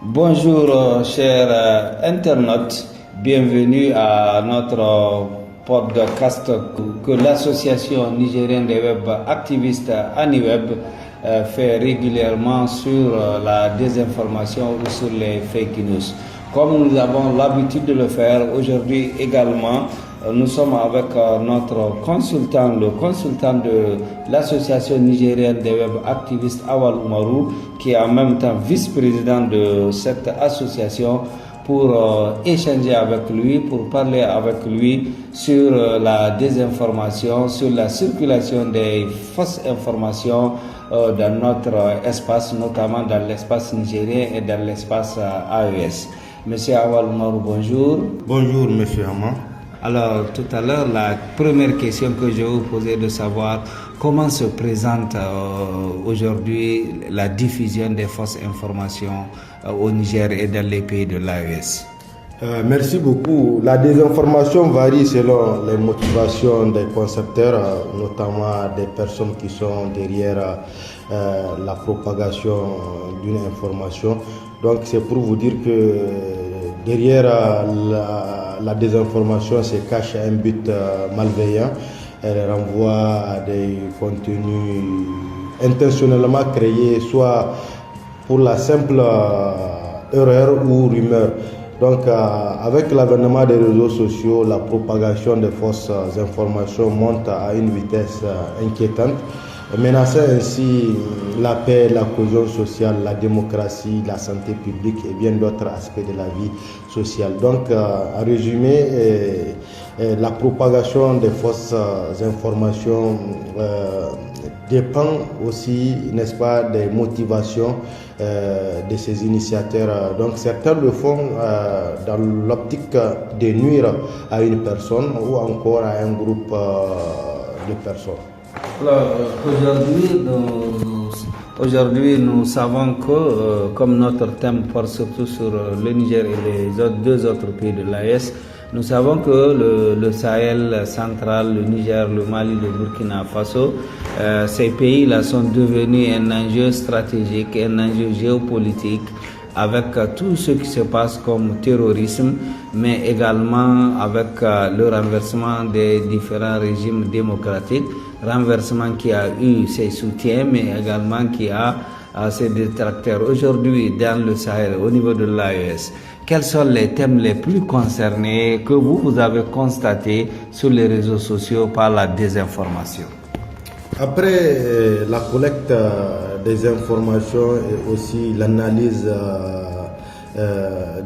Bonjour chers internautes, bienvenue à notre podcast que l'association nigérienne des web activistes ANIWeb fait régulièrement sur la désinformation ou sur les fake news. Comme nous avons l'habitude de le faire aujourd'hui également, nous sommes avec notre consultant, le consultant de l'association nigérienne des web activistes Awal Umaru, qui est en même temps vice-président de cette association, pour échanger avec lui, pour parler avec lui sur la désinformation, sur la circulation des fausses informations dans notre espace, notamment dans l'espace nigérien et dans l'espace AES. Monsieur Awal Umaru, bonjour. Bonjour, monsieur Hamma. Alors, tout à l'heure, la première question que je vais vous poser est de savoir comment se présente aujourd'hui la diffusion des fausses informations au Niger et dans les pays de l'AES. Merci beaucoup. La désinformation varie selon les motivations des concepteurs, notamment des personnes qui sont derrière la propagation d'une information. Donc c'est pour vous dire que derrière la désinformation se cache un but malveillant. Elle renvoie à des contenus intentionnellement créés, soit pour la simple erreur ou rumeur. Donc avec l'avènement des réseaux sociaux, la propagation des fausses informations monte à une vitesse inquiétante, menaçant ainsi la paix, la cohésion sociale, la démocratie, la santé publique et bien d'autres aspects de la vie sociale. Donc en résumé, la propagation des fausses informations dépend aussi, n'est-ce pas, des motivations de ces initiateurs. Donc certains le font dans l'optique de nuire à une personne ou encore à un groupe de personnes. Alors, aujourd'hui, nous savons que, comme notre thème porte surtout sur le Niger et les deux autres pays de l'AES, nous savons que le Sahel central, le Niger, le Mali, le Burkina Faso, ces pays-là sont devenus un enjeu stratégique, un enjeu géopolitique, avec tout ce qui se passe comme terrorisme, mais également avec le renversement des différents régimes démocratiques, renversement qui a eu ses soutiens, mais également qui a ses détracteurs. Aujourd'hui, dans le Sahel, au niveau de l'AES, quels sont les thèmes les plus concernés que vous avez constatés sur les réseaux sociaux par la désinformation? Après la collecte des informations et aussi l'analyse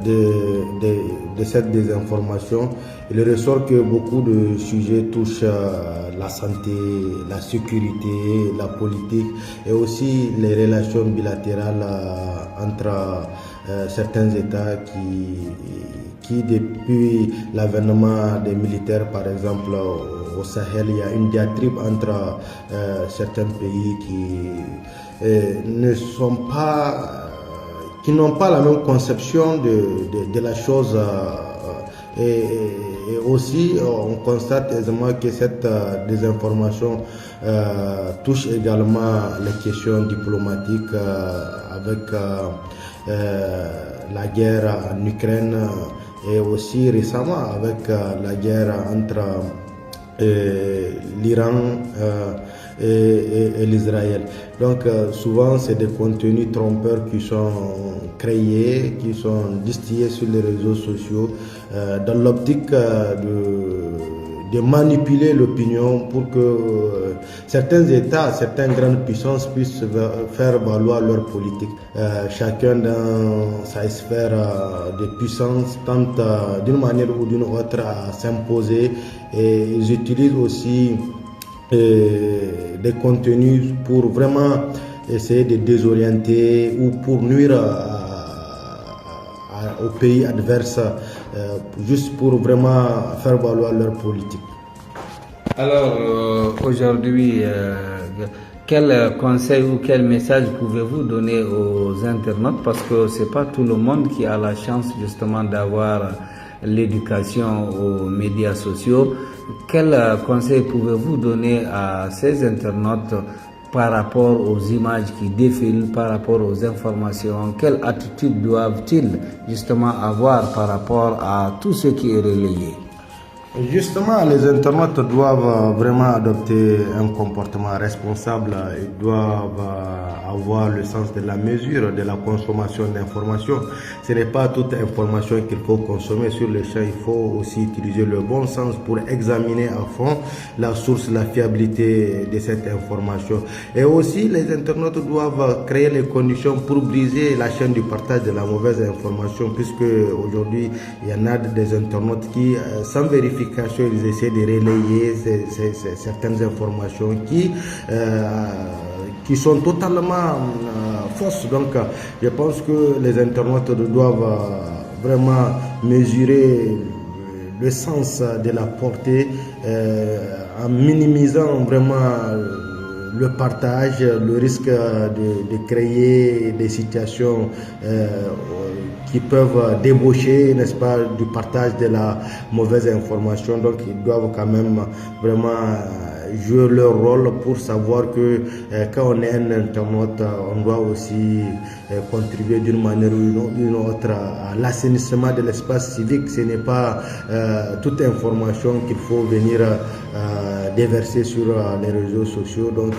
de cette désinformation, il ressort que beaucoup de sujets touchent la santé, la sécurité, la politique et aussi les relations bilatérales entre certains États qui depuis l'avènement des militaires, par exemple au Sahel, il y a une diatribe entre certains pays qui n'ont pas la même conception de la chose. Et aussi, on constate aisément que cette désinformation touche également les questions diplomatiques avec la guerre en Ukraine et aussi récemment avec la guerre entre l'Iran et l'Israël. Donc souvent c'est des contenus trompeurs qui sont créés, qui sont distillés sur les réseaux sociaux dans l'optique de manipuler l'opinion pour que certains États, certaines grandes puissances puissent faire valoir leur politique. Chacun dans sa sphère de puissance tente d'une manière ou d'une autre à s'imposer et ils utilisent aussi des contenus pour vraiment essayer de désorienter ou pour nuire aux pays adverses, juste pour vraiment faire valoir leur politique. Alors aujourd'hui, quel conseil ou quel message pouvez-vous donner aux internautes, parce que c'est pas tout le monde qui a la chance justement d'avoir l'éducation aux médias sociaux. Quel conseil pouvez-vous donner à ces internautes par rapport aux images qui défilent, par rapport aux informations? Quelle attitude doivent-ils justement avoir par rapport à tout ce qui est relayé? Justement, les internautes doivent vraiment adopter un comportement responsable. Ils doivent avoir le sens de la mesure, de la consommation d'informations. Ce n'est pas toute information qu'il faut consommer sur le champ. Il faut aussi utiliser le bon sens pour examiner à fond la source, la fiabilité de cette information. Et aussi, les internautes doivent créer les conditions pour briser la chaîne du partage de la mauvaise information, puisque aujourd'hui, il y en a des internautes qui, sans vérifier, ils essaient de relayer certaines informations qui sont totalement fausses. Donc, je pense que les internautes doivent vraiment mesurer le sens de la portée en minimisant vraiment le partage, le risque de créer des situations qui peuvent débaucher, n'est-ce pas, du partage de la mauvaise information. Donc, ils doivent quand même vraiment jouer leur rôle pour savoir que quand on est un internaute, on doit aussi contribuer d'une manière ou d'une autre à l'assainissement de l'espace civique. Ce n'est pas toute information qu'il faut venir déverser sur les réseaux sociaux. Donc,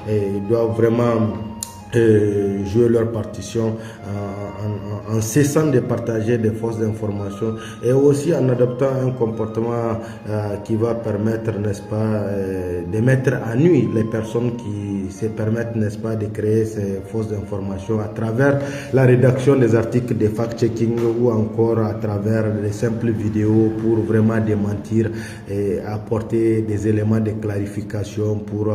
ils doivent vraiment jouer leur partition en cessant de partager des fausses informations et aussi en adoptant un comportement qui va permettre, n'est-ce pas, de mettre à nu les personnes qui se permettent, n'est-ce pas, de créer ces fausses informations à travers la rédaction des articles de fact-checking ou encore à travers les simples vidéos pour vraiment démentir et apporter des éléments de clarification pour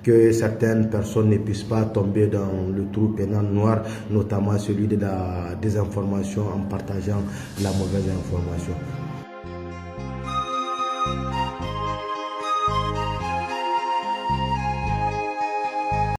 que certaines personnes ne puissent pas tomber dans le trou pénal noir, notamment celui de la désinformation en partageant la mauvaise information.